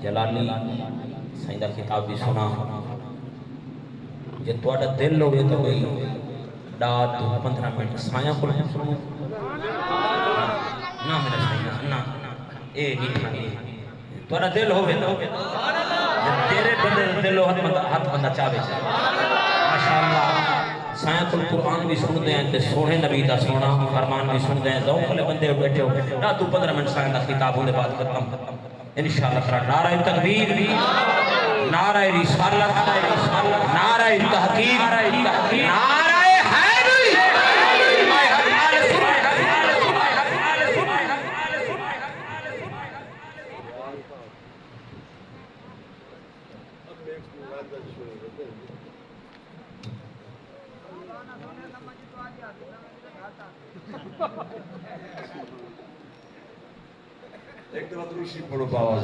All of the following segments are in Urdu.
جلالی سائیں دا خطاب بھی سنا جے توڑا دل ہوئے تو گئی ڈاٹ 15 منٹ سایاں کو سنو نا میرا سائیں نا اے نہیں توڑا دل ہوئے تو تیرے بندے دل ہو ہاتھ بندہ چاہے ماشاءاللہ سائیں کو قرآن بھی سن دیں تے سونے نبی دا سونا فرمان بھی سن دیں ذوق والے بندے بیٹھے ہو نا تو 15 منٹ سائیں دا خطاب ہونے بعد ختم انشاءاللہ تعالی نعرہ تکبیر نعرہ رسالت نعرہ تحقیق نعرہ حیدری ایک دفعہ دوسری پڑھو باواز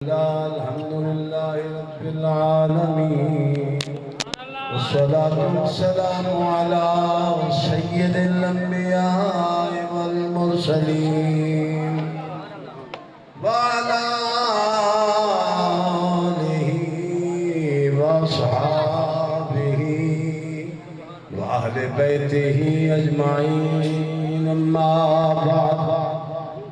الحمدللہ رب العالمین والصلاة والسلام على سید الانبیاء والمرسلین وعلى آلہ واصحابہ وأهل بیتہ اجمعین اما بعد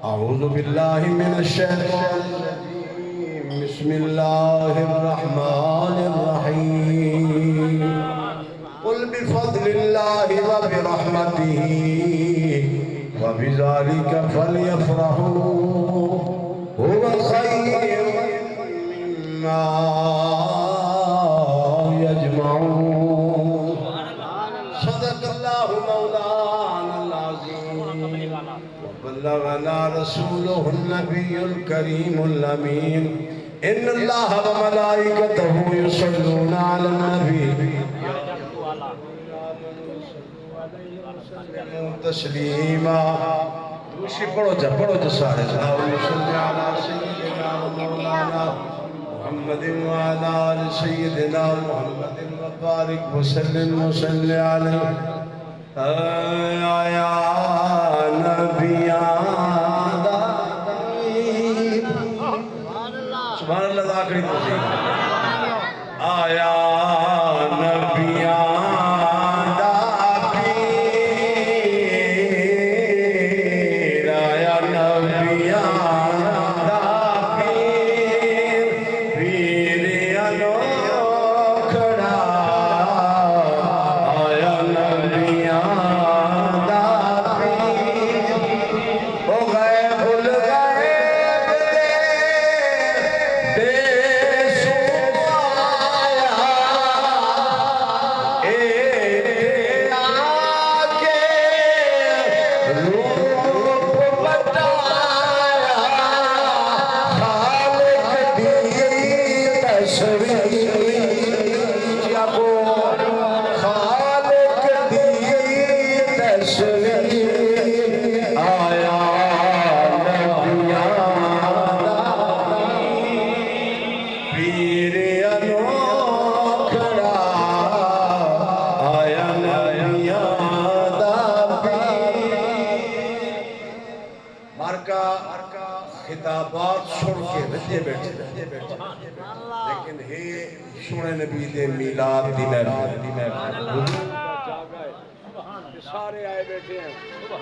اعوذ باللہ من الشیطان الرجیم بسم اللہ الرحمن الرحیم قل بفضل اللہ وبرحمتہ وبذلك فلیفرحوا هو خیر مما یجمعون صدق اللہ مولانا العظیم وبلغنا رسوله النبی الکریم الامین ان اللہ وملائکته یصلون علی النبی تسلیما دوسری پڑھو جا سارے اللہم صلی علی سیدنا مولانا محمد وعلی آل سیدنا محمد وبارک وسلم وصلی علیہ یا نبی سبحان اللہ آخری تو آیا نبی خطابات سن کے رجے بیٹھے لیکن ہے سنے نبی دے میلاد دی محفل سارے آئے بیٹھے ہیں تو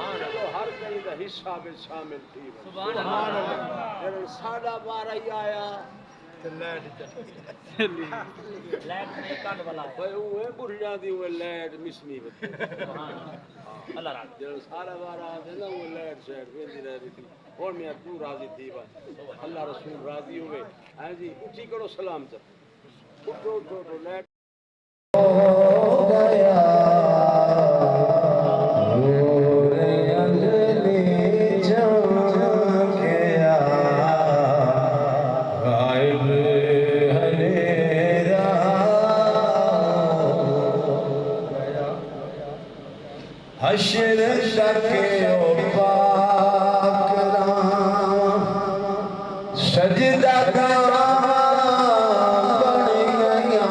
ہر کئی دا حصہ میں شامل تھی سبحان اللہ جنہوں ساڑھا بارہ ہی آیا لیٹ نہیں کٹ والا ہے وہ بڑھیاں دی وہ لیٹ مسمی بتی اللہ راضی جنہوں ساڑھا بارہ آتے نا وہ لیٹ شہر ویندی رہ رہی تھی اور میں تو راضی تھی بھائی اللہ رسول راضی ہوئے ہیں جی اٹھی کرو سلام چاہتے اٹھو اٹھو اٹھو لیٹ ہو گیا حشر تک او پاک رام سجدہ بڑھ گیا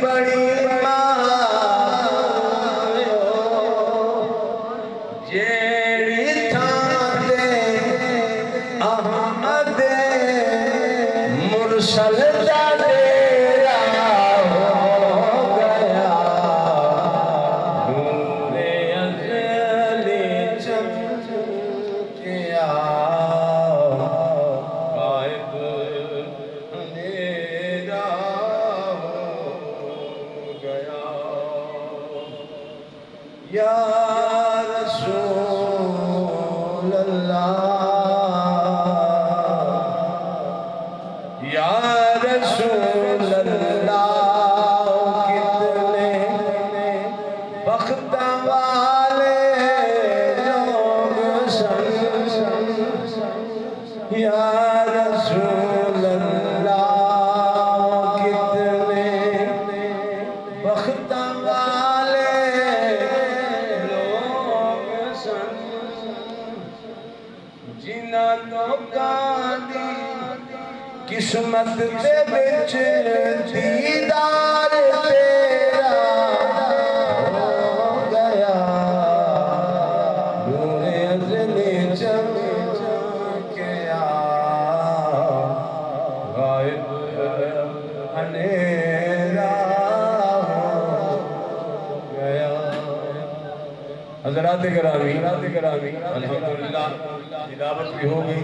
بڑی جیڑی تھان دے احمد مرسل دا ڈیرا ہو گیا نور ازلی چمکیا غائب اندھیرا ہو گیا یا رسول اللہ یا رسول اللہ کتنے بخت والے لوگ سن یا رسول اللہ کتنے بخت والے لوگ سن جنہاں لوکاں دی قسمت دے وچ دیدار تیرا ہو گیا نور ازلی چمکیا غائب اندھیرا ہو گیا حضرات گرامی الحمدللہ تلاوت بھی ہو گئی